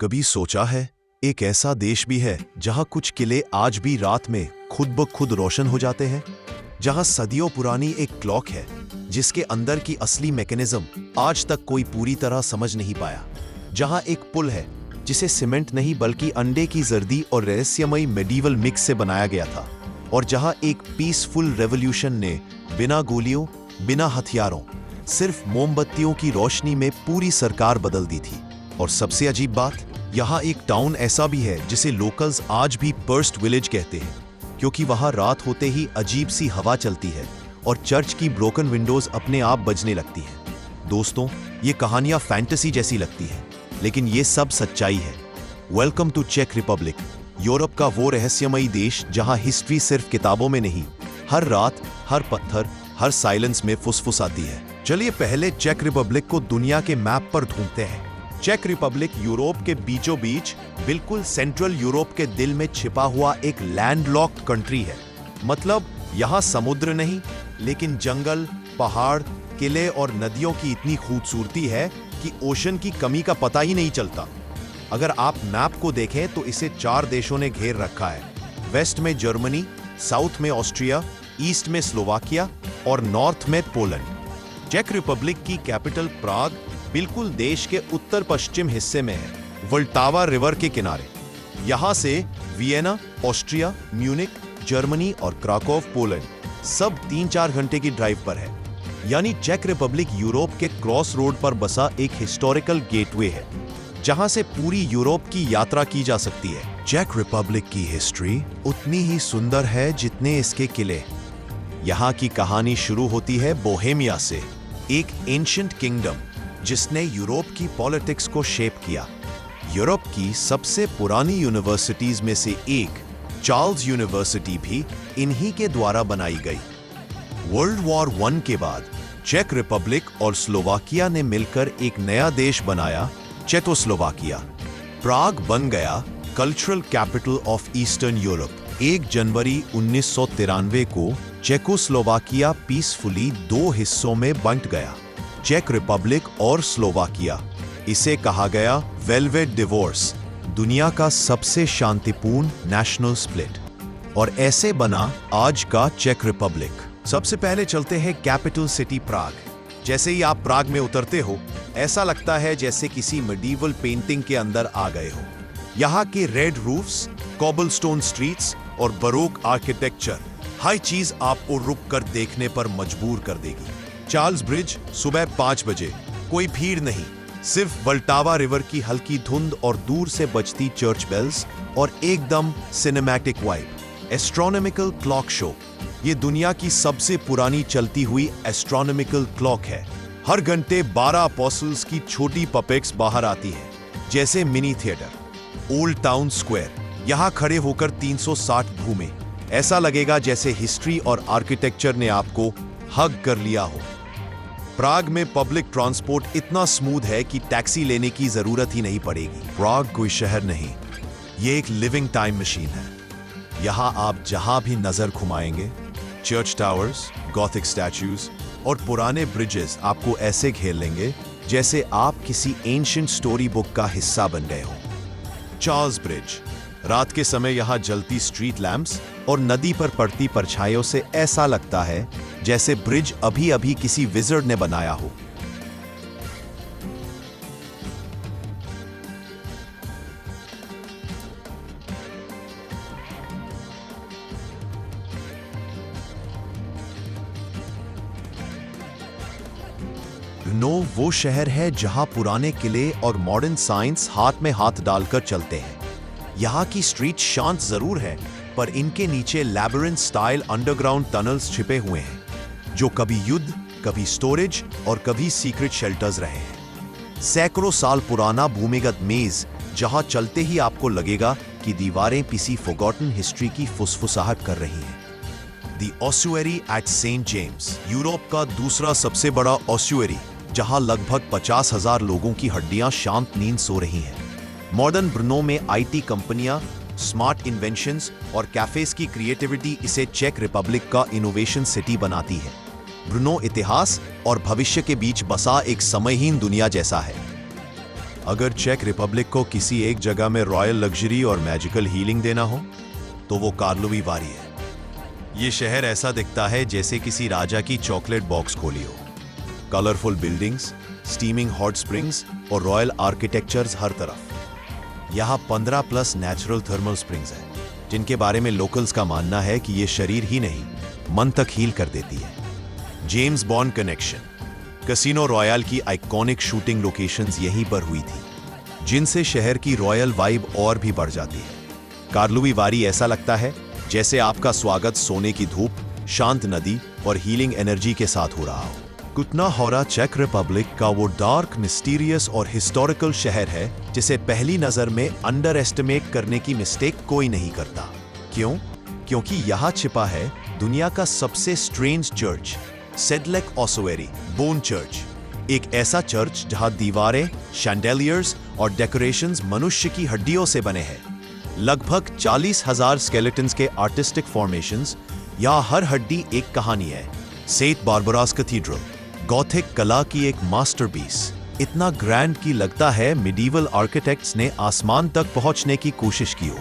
कभी सोचा है एक ऐसा देश भी है जहां कुछ किले आज भी रात में खुद ब खुद रोशन हो जाते हैं, जहां सदियों पुरानी एक क्लॉक है जिसके अंदर की असली मैकेनिज्म आज तक कोई पूरी तरह समझ नहीं पाया, जहां एक पुल है जिसे सीमेंट नहीं बल्कि अंडे की जर्दी और रहस्यमयी मेडिवल मिक्स से बनाया गया था, और जहां एक पीसफुल रेवोल्यूशन ने बिना गोलियों, बिना हथियारों, सिर्फ मोमबत्तियों की रोशनी में पूरी सरकार बदल दी थी। और सबसे अजीब बात, यहाँ एक टाउन ऐसा भी है जिसे लोकल्स आज भी पर्स्ट विलेज कहते हैं, क्योंकि वहाँ रात होते ही अजीब सी हवा चलती है और चर्च की ब्रोकन विंडोज अपने आप बजने लगती हैं। दोस्तों, ये कहानियाँ फैंटेसी जैसी लगती हैं, लेकिन ये सब सच्चाई है। वेलकम टू चेक रिपब्लिक, यूरोप का वो रहस्यमयी देश जहाँ हिस्ट्री सिर्फ किताबों में नहीं, हर रात, हर पत्थर, हर साइलेंस में फुसफुसाती है। चलिए पहले चेक रिपब्लिक को दुनिया के मैप पर ढूंढते हैं। चेक रिपब्लिक यूरोप के बीचों बीच, बिल्कुल सेंट्रल यूरोप के दिल में छिपा हुआ एक लैंडलॉक्ड कंट्री है। मतलब यहाँ समुद्र नहीं, लेकिन जंगल, पहाड़, किले और नदियों की इतनी खूबसूरती है कि ओशन की कमी का पता ही नहीं चलता। अगर आप मैप को देखें तो इसे 4 देशों ने घेर रखा है। वेस्ट में जर्मनी, साउथ में ऑस्ट्रिया, ईस्ट में स्लोवाकिया और नॉर्थ में पोलैंड। चेक रिपब्लिक की कैपिटल प्राग बिल्कुल देश के उत्तर पश्चिम हिस्से में है, वल्टावा रिवर के किनारे। यहां से वियना, ऑस्ट्रिया, म्यूनिक, जर्मनी और क्राकोव, पोलैंड, सब 3-4 घंटे की ड्राइव पर है। यानी चेक रिपब्लिक यूरोप के क्रॉस रोड पर बसा एक हिस्टोरिकल गेटवे है, जहां से पूरी यूरोप की यात्रा की जा सकती है। चेक रिपब्लिक की हिस्ट्री उतनी ही सुंदर है जितने इसके किले। यहाँ की कहानी शुरू होती है बोहेमिया से, एक एंशिएंट किंगडम जिसने यूरोप की पॉलिटिक्स को शेप किया। यूरोप की सबसे पुरानी यूनिवर्सिटीज में से एक, चार्ल्स यूनिवर्सिटी, भी इन्हीं के द्वारा बनाई गई। वर्ल्ड वॉर 1 के बाद चेक रिपब्लिक और स्लोवाकिया ने मिलकर एक नया देश बनाया, चेकोस्लोवाकिया। प्राग बन गया cultural capital of eastern Europe. 1 जनवरी 1993 को चेकोस्लोवाकिया पीसफुली 2 हिस्सों में बंट गया, चेक रिपब्लिक और स्लोवाकिया। इसे कहा गया वेलवेट डिवोर्स, दुनिया का सबसे शांतिपूर्ण नेशनल स्प्लिट, और ऐसे बना आज का चेक रिपब्लिक। सबसे पहले चलते हैं कैपिटल सिटी प्राग। जैसे ही आप प्राग में उतरते हो, ऐसा लगता है जैसे किसी मेडिवल पेंटिंग के अंदर आ गए हो। यहाँ के रेड रूफ्स, कॉबलस्टोन स्ट्रीट्स और बरोक आर्किटेक्चर हर चीज आपको रुक कर देखने पर मजबूर कर देगी। चार्ल्स ब्रिज, सुबह 5 बजे, कोई भीड़ नहीं, सिर्फ वल्टावा रिवर की हल्की धुंध और दूर से बजती चर्च बेल्स और एकदम cinematic vibe. Astronomical clock show, ये दुनिया की सबसे पुरानी चलती हुई एस्ट्रोनॉमिकल क्लॉक है। हर घंटे 12 अपॉस्टल्स की छोटी पपेट्स बाहर आती है, जैसे mini theatre. Old town square, यहाँ खड़े होकर 360 घूमे, ऐसा लगेगा जैसे हिस्ट्री और आर्किटेक्चर ने आपको हग कर लिया हो। प्राग में पब्लिक ट्रांसपोर्ट इतना स्मूथ है कि टैक्सी लेने की जरूरत ही नहीं पड़ेगी। प्राग कोई शहर नहीं, ये एक लिविंग टाइम मशीन है। यहाँ आप जहां भी नजर घुमाएंगे, चर्च टावर्स, गॉथिक स्टैच्यूज और पुराने ब्रिजेस आपको ऐसे घेर लेंगे जैसे आप किसी एंशिएंट स्टोरी बुक का हिस्सा बन गए हो। चार्ल्स ब्रिज, रात के समय यहाँ जलती स्ट्रीट लैंप्स और नदी पर पड़ती परछाइयों से ऐसा लगता है जैसे ब्रिज अभी अभी किसी विज़र्ड ने बनाया हो। ब्रुनो वो शहर है जहां पुराने किले और मॉडर्न साइंस हाथ में हाथ डालकर चलते हैं। यहाँ की स्ट्रीट शांत जरूर है, पर इनके नीचे लैबिरिंथ स्टाइल अंडरग्राउंड टनल्स छिपे हुए हैं, जो कभी युद्ध, कभी स्टोरेज और कभी सीक्रेट शेल्टर्स रहे हैं। सैकड़ों साल पुराना भूमिगत मेज, जहां चलते ही आपको लगेगा कि दीवारें किसी फॉरगॉटन हिस्ट्री की फुसफुसाहट कर रही हैं। The ossuary at Saint James, Europe का दूसरा सबसे बड़ा ऑस्चुएरी, जहां लगभग 50,000 लोगों की हड्डियां शांत नींद सो रही हैं। मॉडर्न ब्रुनो में आईटी कंपनियां, स्मार्ट इन्वेंशंस और कैफेज की क्रिएटिविटी इसे चेक रिपब्लिक का इनोवेशन सिटी बनाती है। ब्रुनो इतिहास और भविष्य के बीच बसा एक समयहीन दुनिया जैसा है। अगर चेक रिपब्लिक को किसी एक जगह में रॉयल लग्जरी और मैजिकल हीलिंग देना हो तो वो कार्लोवी वारी है। ये शहर ऐसा दिखता है जैसे किसी राजा की चॉकलेट बॉक्स खोली हो। Colourful buildings, steaming hot springs और रॉयल आर्किटेक्चर्स हर तरफ। यहाँ 15+ नेचुरल थर्मल स्प्रिंग्स हैं, जिनके बारे में लोकल्स का मानना है कि ये शरीर ही नहीं, मन तक हील कर देती है। James bond connection, casino royal की आइकॉनिक शूटिंग लोकेशंस यहीं पर हुई थी, जिनसे शहर की रॉयल वाइब और भी बढ़ जाती है। कार्लोवी वारी ऐसा लगता है जैसे आपका स्वागत सोने की धूप, शांत नदी और हीलिंग एनर्जी के साथ हो रहा हो। कुटना होरा चेक रिपब्लिक का वो डार्क, मिस्टीरियस और हिस्टोरिकल शहर है जिसे पहली नजर में अंडर एस्टिमेट करने की मिस्टेक कोई नहीं करता। क्यों? क्योंकि यहाँ छिपा है दुनिया का सबसे स्ट्रेंज चर्च, सेडलेक ओसोवेरी बोन चर्च। एक ऐसा चर्च जहां दीवारें, शैंडेलियर्स और डेकोरेशंस मनुष्य की हड्डियों से बने हैं। लगभग 40,000 स्केलेटन्स के आर्टिस्टिक फॉर्मेशंस, यहाँ हर हड्डी एक कहानी है। सेंट बारबरास कैथेड्रल, गॉथिक कला की एक मास्टरपीस, इतना ग्रैंड कि लगता है मिडीवल आर्किटेक्ट्स ने आसमान तक पहुंचने की कोशिश की हो।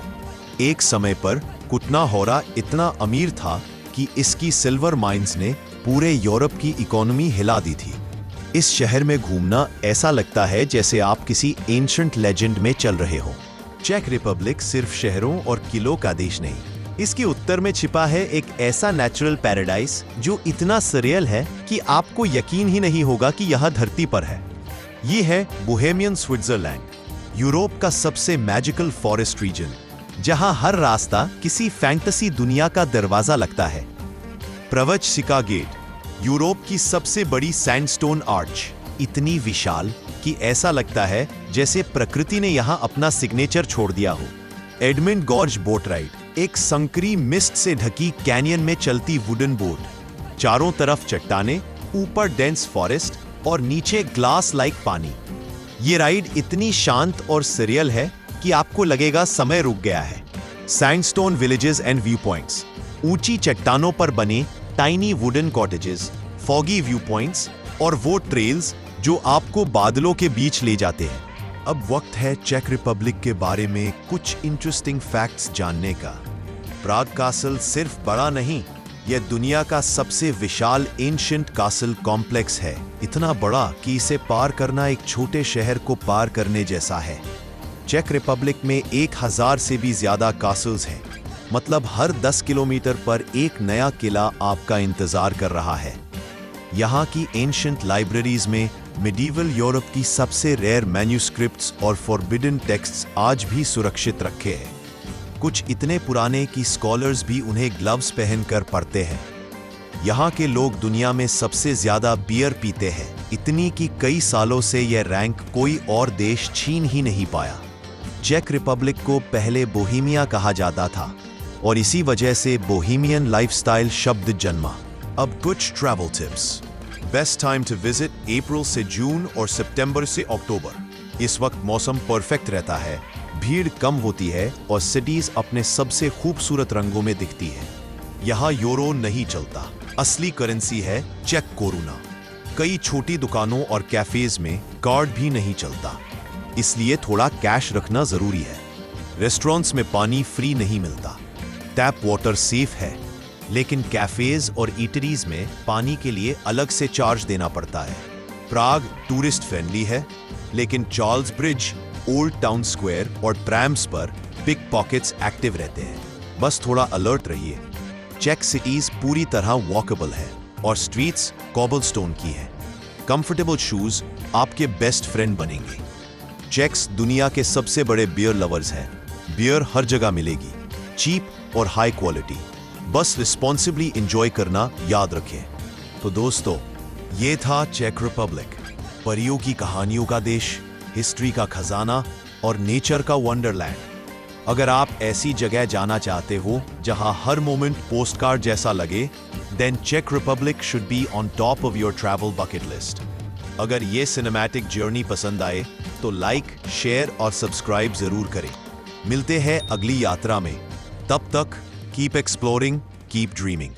एक समय पर कुटना होरा इतना अमीर था कि इसकी सिल्वर माइंस ने पूरे यूरोप की इकोनॉमी हिला दी थी। इस शहर में घूमना ऐसा लगता है जैसे आप किसी एंशिएंट लेजेंड में चल रहे हो। चेक रिपब्लिक सिर्फ शहरों और किलों का देश नहीं, इसके उत्तर में छिपा है एक ऐसा नेचुरल पैराडाइज जो इतना सरियल है कि आपको यकीन ही नहीं होगा कि यह धरती पर है। ये है बोहेमियन स्विट्जरलैंड, यूरोप का सबसे मैजिकल फॉरेस्ट रीजन, जहां हर रास्ता किसी फैंटेसी दुनिया का दरवाजा लगता है। प्रवचसिका गेट, यूरोप की सबसे बड़ी सैंडस्टोन आर्च, इतनी विशाल कि ऐसा लगता है जैसे प्रकृति ने यहां अपना सिग्नेचर छोड़ दिया हो। एडमंड गॉर्ज बोट राइड, एक संकरी मिस्ट से ढकी कैनियन में चलती वुडन बोट, चारों तरफ चट्टानें, ऊपर डेंस फॉरेस्ट और नीचे ग्लास लाइक पानी। ये राइड इतनी शांत और सरियल है कि आपको लगेगा समय रुक गया है। Sandstone villages and view points, ऊंची चट्टानों पर बने tiny wooden cottages, foggy view points और वो ट्रेल्स जो आपको बादलों के बीच ले जाते हैं। अब वक्त है चेक रिपब्लिक के बारे में कुछ इंटरेस्टिंग फैक्ट्स जानने का। प्राग कासल सिर्फ बड़ा नहीं, यह दुनिया का सबसे विशाल एंशिएंट कासल कॉम्प्लेक्स है। इतना बड़ा कि इसे पार करना एक छोटे शहर को पार करने जैसा है। चेक रिपब्लिक में 1000 से भी ज्यादा कासल्स हैं, मतलब हर 10 किलोमीटर पर एक नया किला आपका इंतजार कर रहा है। यहाँ की एंशिएंट लाइब्रेरीज में मिडीवल यूरोप की सबसे रेयर मैन्यूस्क्रिप्ट्स और फॉरबिडन टेक्स्ट्स आज भी सुरक्षित रखे हैं। कुछ इतने पुराने कि स्कॉलर्स भी उन्हें ग्लव्स पहनकर पढ़ते हैं। यहाँ के लोग दुनिया में सबसे ज्यादा बियर पीते हैं, इतनी कि कई सालों से यह रैंक कोई और देश छीन ही नहीं पाया। चेक रिपब्लिक को पहले बोहेमिया कहा जाता था और इसी वजह से बोहेमियन लाइफस्टाइल शब्द जन्मा। अब कुछ travel tips. Best time to visit April से जून और सितंबर से अक्टूबर। इस वक्त मौसम परफेक्ट रहता है, भीड़ कम होती है और सिटीज अपने सबसे खूबसूरत रंगों में दिखती है। यहाँ यूरो नहीं चलता, असली करेंसी है चेक कोरोना। कई छोटी दुकानों और कैफेज में कार्ड भी नहीं चलता, इसलिए थोड़ा कैश रखना जरूरी है। रेस्टोरेंट्स में पानी फ्री नहीं मिलता, टैप वाटर सेफ है, लेकिन कैफेज और ईटरीज में पानी के लिए अलग से चार्ज देना पड़ता है। प्राग टूरिस्ट फ्रेंडली है, लेकिन Charles bridge, old town square और ट्रैम्स पर पिक पॉकेट्स एक्टिव रहते हैं, बस थोड़ा अलर्ट रहिए। चेक सिटीज पूरी तरह वॉकेबल है और स्ट्रीट्स कॉबलस्टोन की हैं। कंफर्टेबल शूज आपके बेस्ट फ्रेंड बनेंगे। चेक्स दुनिया के सबसे बड़े बियर लवर्स हैं। बियर हर जगह मिलेगी, चीप और हाई क्वालिटी, बस रिस्पॉन्सिबली एंजॉय करना याद रखें। तो दोस्तों, ये था चेक रिपब्लिक, परियों की कहानियों का देश, हिस्ट्री का खजाना और नेचर का वंडरलैंड। अगर आप ऐसी जगह जाना चाहते हो जहां हर मोमेंट पोस्टकार्ड जैसा लगे, देन चेक Republic should be on top of your travel bucket list. अगर ये सिनेमैटिक जर्नी पसंद आए तो लाइक, शेयर और सब्सक्राइब जरूर करें। मिलते हैं अगली यात्रा में, तब तक कीप एक्सप्लोरिंग, कीप ड्रीमिंग।